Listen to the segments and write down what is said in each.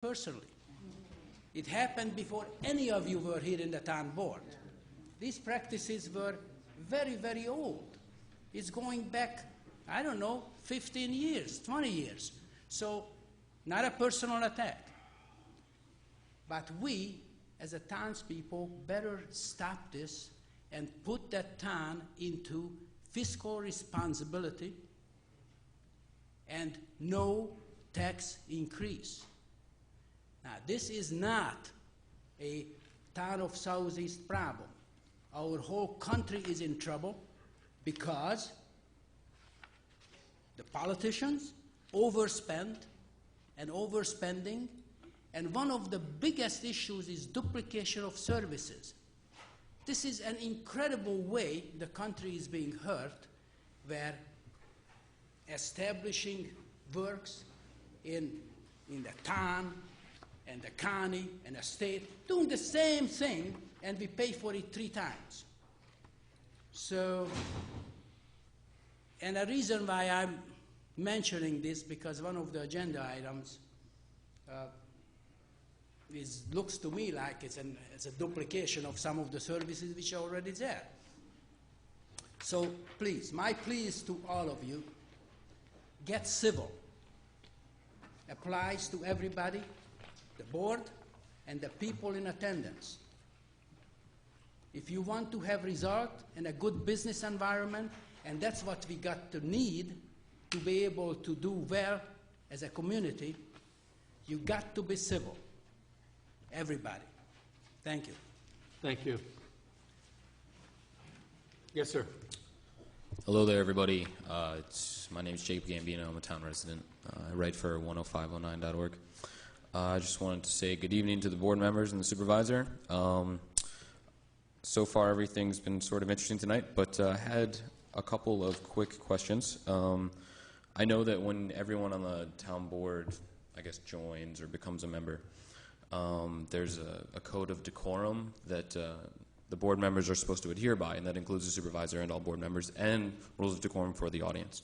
personally. It happened before any of you were here in the town board. These practices were very, very old. It's going back, I don't know, 15 years, 20 years. So, not a personal attack. But we, as a townspeople, better stop this and put that town into fiscal responsibility and no tax increase. Now, this is not a town of Southeast problem. Our whole country is in trouble because the politicians overspend and overspending, and one of the biggest issues is duplication of services. This is an incredible way the country is being hurt, where establishing works in the town and the county and the state, doing the same thing, and we pay for it 3 times. So, and the reason why I'm mentioning this, because one of the agenda items looks to me like it's a duplication of some of the services which are already there. So please, my plea is to all of you, get civil. Applies to everybody, the board and the people in attendance. If you want to have result and a good business environment, and that's what we got to need to be able to do well as a community, you got to be civil. Everybody. Thank you. Thank you. Yes, sir. Hello there, everybody. My name is Jake Gambino. I'm a town resident. I write for 10509.org. I just wanted to say good evening to the board members and the supervisor. So far, everything's been sort of interesting tonight, but I had a couple of quick questions. I know that when everyone on the town board, I guess, joins or becomes a member, there's a code of decorum that the board members are supposed to adhere by, and that includes the supervisor and all board members, and rules of decorum for the audience.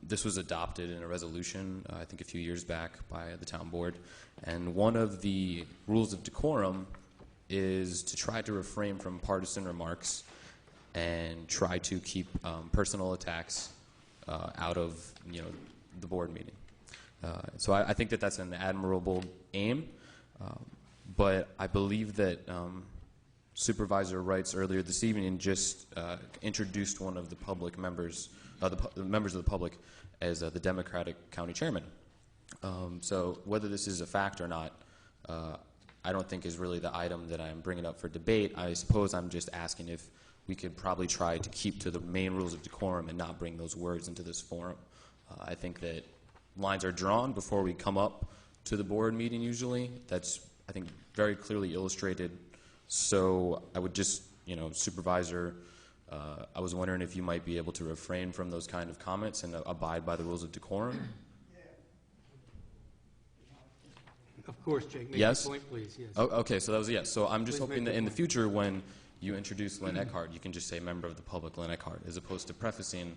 This was adopted in a resolution, I think a few years back, by the town board, and one of the rules of decorum is to try to refrain from partisan remarks and try to keep personal attacks out of the board meeting. So I think that that's an admirable aim, but I believe that Supervisor Wrights earlier this evening just introduced one of the public members, the members of the public, as the Democratic County Chairman. So whether this is a fact or not, I don't think is really the item that I'm bringing up for debate. I suppose I'm just asking if we could probably try to keep to the main rules of decorum and not bring those words into this forum. I think that lines are drawn before we come up to the board meeting usually. That's, I think, very clearly illustrated. So I would just, Supervisor, I was wondering if you might be able to refrain from those kind of comments and abide by the rules of decorum. Of course, Jake. Make Yes? your point, please. Yes. Oh, okay, so that was a yes. So I'm just Please hoping make that in the your point. future when you introduce Lynn Eckhart, you can just say member of the public Lynn Eckhart, as opposed to prefacing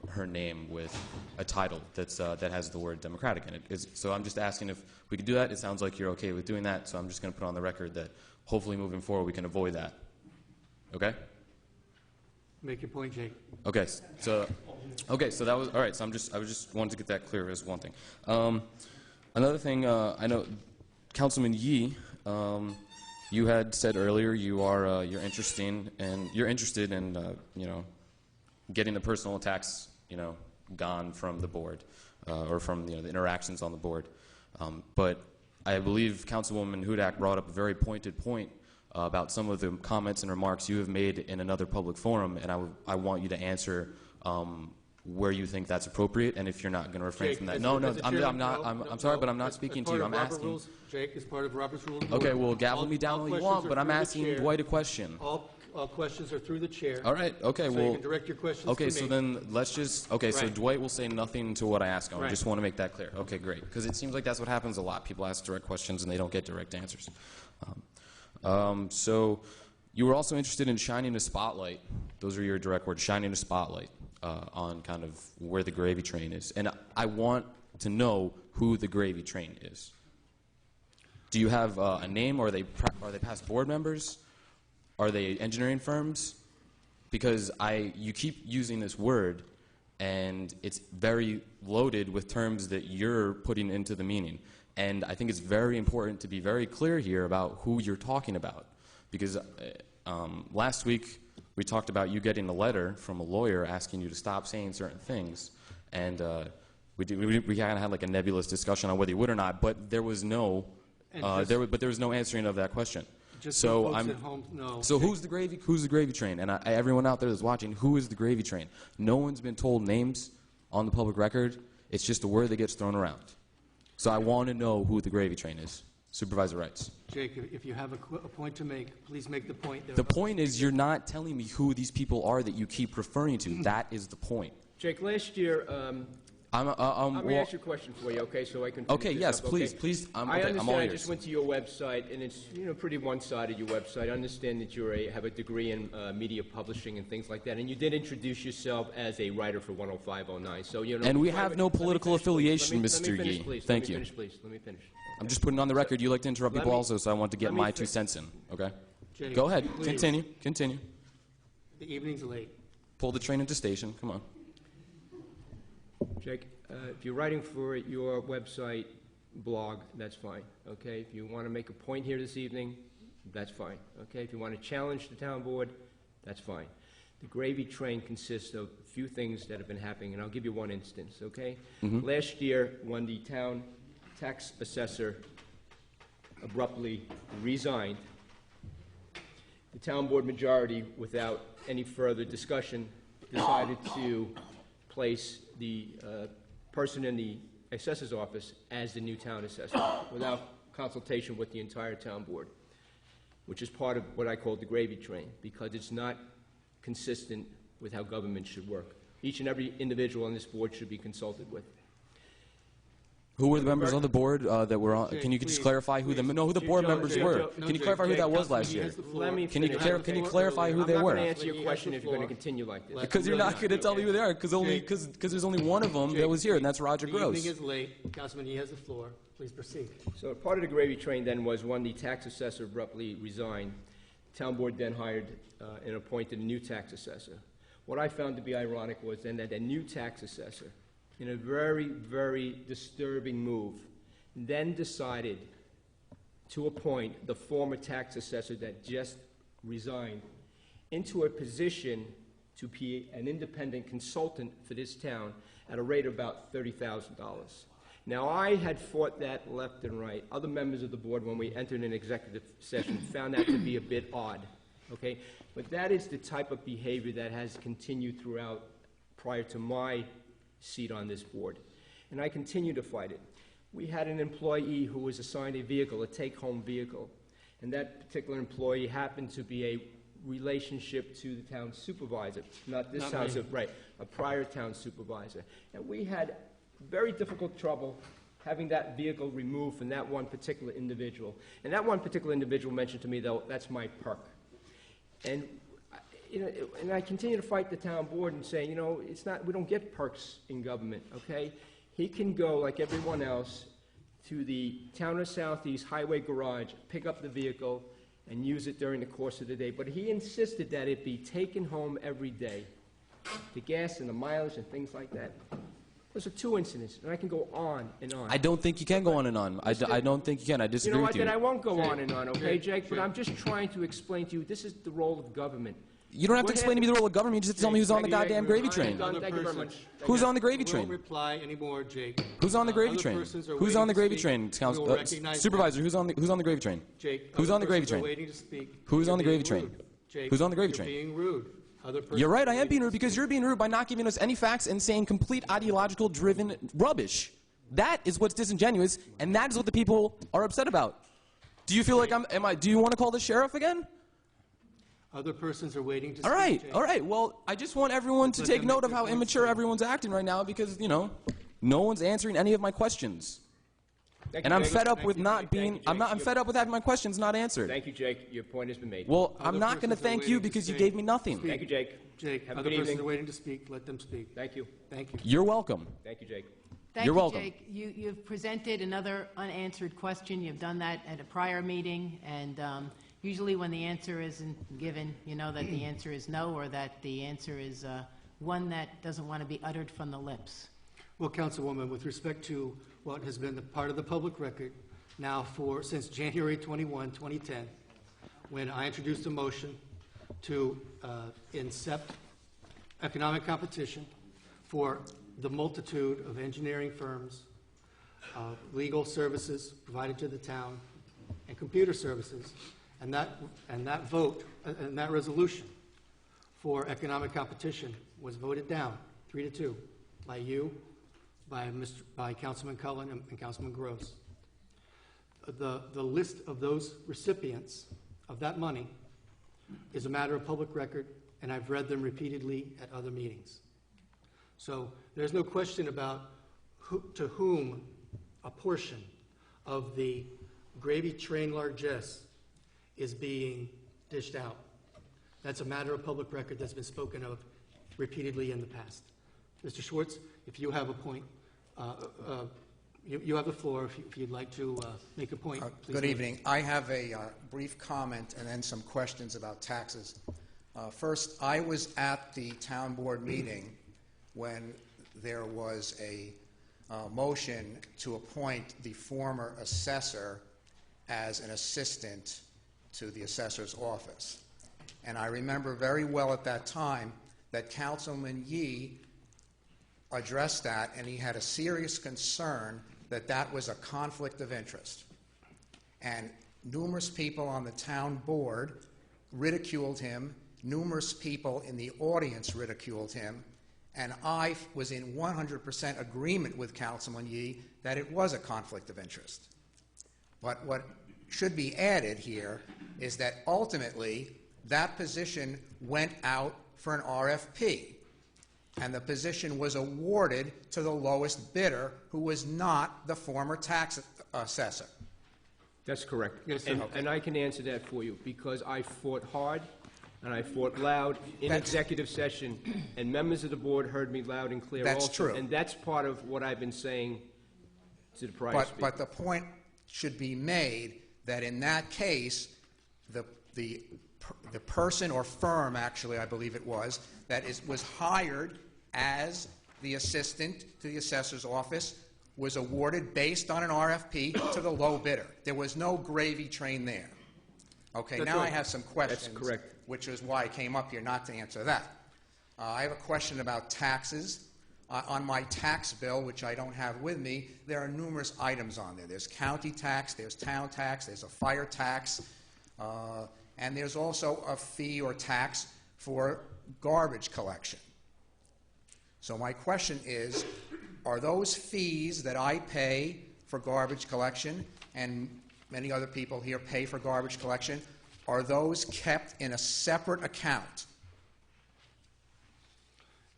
her name with a title that has the word Democratic in it. So I'm just asking if we could do that. It sounds like you're okay with doing that, so I'm just going to put on the record that hopefully moving forward we can avoid that. Okay? Make your point, Jake. Okay, so that was all right. So I was just wanted to get that clear as one thing. Another thing, I know, Councilman Yee, you had said earlier you're interested in getting the personal attacks gone from the board or from the interactions on the board. But I believe Councilwoman Hudak brought up a very pointed point about some of the comments and remarks you have made in another public forum, and I want you to answer where you think that's appropriate, and if you're not going to refrain Jake, from that. I'm sorry, but I'm not speaking to you. I'm asking. Rules, Jake, as part of Robert's Rules. Okay, well, gavel me down all you want, but I'm asking Dwight a question. All questions are through the chair. All right, okay, so well. you can direct your questions okay, to so me. then let's just, okay, so Right. Dwight will say nothing to what I ask him. I Right. just want to make that clear. Okay, great. Because it seems like that's what happens a lot. People ask direct questions and they don't get direct answers. So you were also interested in shining a spotlight. Those are your direct words, shining a spotlight on kind of where the gravy train is. And I want to know who the gravy train is? Do you have a name, or are they past board members? Are they engineering firms? Because you keep using this word, and it's very loaded with terms that you're putting into the meaning. And I think it's very important to be very clear here about who you're talking about. Because last week, we talked about you getting a letter from a lawyer asking you to stop saying certain things. And we kind of had like a nebulous discussion on whether you would or not, but there was no, there was no answering of that question. Just So so folks I'm. at home know. So who's the gravy? Who's the gravy train? And everyone out there that's watching, who is the gravy train? No one's been told names on the public record. It's just a word that gets thrown around. So I want to know who the gravy train is. Supervisor Wrights. Jake, if you have a point to make, please make the point. The point is you're not telling me who these people are that you keep referring to. That is the point. Jake, last year, I'm let me ask you a question for you, okay, so I can finish Okay, this yes, up, please, okay? please. I I'm understand. all I ears. just went to your website, and it's pretty one-sided. Your website. I understand that you have a degree in media publishing and things like that, and you did introduce yourself as a writer for 10509. So And we have no political affiliation, Mr. Yee. Thank you. Let me finish. I'm just putting on the record. You like to interrupt Let people me- also, so I want to get let me my fi- 2 cents in. Okay. Jake, Go ahead. please. Continue. The evening's late. Pull the train into station. Come on. Jake, if you're writing for your website blog, that's fine, okay? If you want to make a point here this evening, that's fine, okay? If you want to challenge the town board, that's fine. The gravy train consists of a few things that have been happening, and I'll give you one instance, okay? Last year, when the town tax assessor abruptly resigned, the town board majority, without any further discussion, decided to place the person in the assessor's office as the new town assessor without consultation with the entire town board, which is part of what I call the gravy train, because it's not consistent with how government should work. Each and every individual on this board should be consulted with. Who were the members on the board that were on? Jake, Can you just please, clarify who the please. no who the board Joe, members Jake, were? Joe, no, Can you Jake, clarify who Jake, that was Councilman last Yee year? has the floor. Let me Can you finish. can you clarify who I'm they not were? going to answer your He has question the if you're going to floor. continue like this. Because you're not going to tell me who they are. Because Jake. there's only one of them that was here, and that's Roger The Gross. evening is late. Councilman Yee has the floor. Please proceed. So part of the gravy train then was when the tax assessor abruptly resigned, the town board then hired and appointed a new tax assessor. What I found to be ironic was then that a new tax assessor, in a very, very disturbing move, then decided to appoint the former tax assessor that just resigned into a position to be an independent consultant for this town at a rate of about $30,000. Now, I had fought that left and right. Other members of the board, when we entered an executive session, found that to be a bit odd, okay? But that is the type of behavior that has continued throughout prior to my seat on this board. And I continue to fight it. We had an employee who was assigned a vehicle, a take-home vehicle, and that particular employee happened to be a relationship to the town supervisor, not this Not town, me. right, a prior town supervisor. And we had very difficult trouble having that vehicle removed from that one particular individual. And that one particular individual mentioned to me, though, that's my perk. And and I continue to fight the town board and say, it's not, we don't get perks in government, okay? He can go, like everyone else, to the Town of Southeast Highway Garage, pick up the vehicle, and use it during the course of the day. But he insisted that it be taken home every day, the gas and the mileage and things like that. Those are 2 incidents, and I can go on and on. I don't think you can go on and on. I don't think you can. I You disagree know what, with you. then I won't go Jake, on and on, okay, Jake, Jake? But Jake. I'm just trying to explain to you, this is the role of government. You don't have to What explain to me the role of government. You just have to tell me who's on the Thank you, goddamn Jake. gravy I'm train. done. Other Thank you very persons- much. Who's on the gravy We train? won't reply anymore, Jake. Who's on the gravy Other train? persons are Who's waiting on the to gravy speak. train? We will recognize Supervisor, who's on the gravy train? Jake, Who's other on the gravy persons are train? waiting to speak. Who's You're on the gravy being train? rude. Jake, Who's on the gravy you're train? being rude. Other persons You're right. are I am waiting being to rude because speak. you're being rude by not giving us any facts and saying complete ideological driven rubbish. That is what's disingenuous, and that is what the people are upset about. Do you feel like do you want to call the sheriff again? Other persons are waiting to All speak, right, Jake. all right. Well, I just want everyone to Let take them note make of their how points, immature too. everyone's acting right now because, no one's answering any of my questions. Thank And you, I'm Jake. fed up Thank with you, not Jake. being, Thank you, I'm Jake. fed up with having my questions not answered. Thank you, Jake. Your point has been made. Well, Other I'm not going to persons are thank you waiting to because you speak. gave me nothing. Thank you, Jake. Jake, Have a other good persons evening. are waiting to speak. Let them speak. Thank you. Thank you. You're welcome. Thank you, Jake. You're welcome. Thank you, Jake. You've presented another unanswered question. You've done that at a prior meeting, and usually when the answer isn't given, you know that the answer is no, or that the answer is one that doesn't want to be uttered from the lips. Well, Councilwoman, with respect to what has been the part of the public record now since January 21, 2010, when I introduced a motion to incept economic competition for the multitude of engineering firms, legal services provided to the town, and computer services, and that vote and that resolution for economic competition was voted down 3-2 by you, by Councilman Cullen and Councilman Gross. The list of those recipients of that money is a matter of public record, and I've read them repeatedly at other meetings. So there's no question about to whom a portion of the gravy train largesse is being dished out. That's a matter of public record that's been spoken of repeatedly in the past. Mr. Schwartz, if you have a point, you have the floor if you'd like to make a point. Good evening. I have a brief comment and then some questions about taxes. First, I was at the town board meeting when there was a motion to appoint the former assessor as an assistant to the assessor's office. And I remember very well at that time that Councilman Yee addressed that, and he had a serious concern that that was a conflict of interest. And numerous people on the town board ridiculed him, numerous people in the audience ridiculed him, and I was in 100% agreement with Councilman Yee that it was a conflict of interest. But what should be added here is that ultimately that position went out for an RFP, and the position was awarded to the lowest bidder, who was not the former tax assessor. That's correct. Yes, sir. And I can answer that for you, because I fought hard and I fought loud in executive session, and members of the board heard me loud and clear also. That's true. And that's part of what I've been saying to the prior speaker. But the point should be made that in that case, the person or firm, actually, I believe it was, was hired as the assistant to the assessor's office, was awarded based on an RFP to the low bidder. There was no gravy train there. Okay, That's now right. I have some questions. That's correct. Which is why I came up here, not to answer that. I have a question about taxes. On my tax bill, which I don't have with me, there are numerous items on there. There's county tax, there's town tax, there's a fire tax, and there's also a fee or tax for garbage collection. So my question is, are those fees that I pay for garbage collection, and many other people here pay for garbage collection, are those kept in a separate account?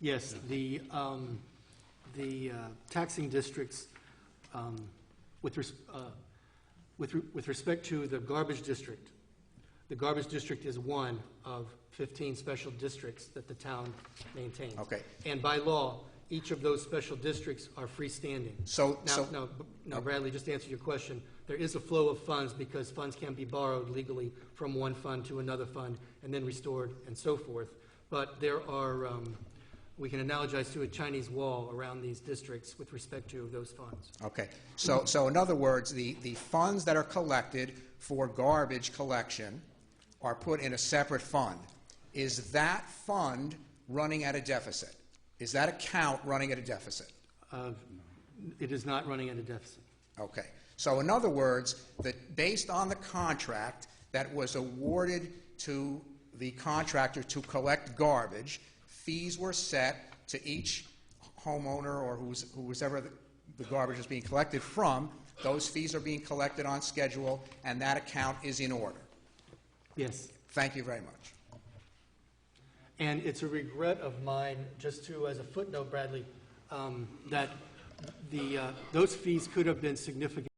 Yes, the taxing districts, with respect to the garbage district is one of 15 special districts that the town maintains. Okay. And by law, each of those special districts are freestanding. No, Bradley, just to answer your question, there is a flow of funds because funds can be borrowed legally from one fund to another fund and then restored and so forth. But there are, we can analogize to a Chinese wall around these districts with respect to those funds. Okay. So in other words, the funds that are collected for garbage collection are put in a separate fund. Is that fund running at a deficit? Is that account running at a deficit? It is not running at a deficit. Okay. So in other words, that based on the contract that was awarded to the contractor to collect garbage, fees were set to each homeowner or whoever the garbage is being collected from. Those fees are being collected on schedule, and that account is in order. Yes. Thank you very much. And it's a regret of mine, just to, as a footnote, Bradley, that those fees could have been significant.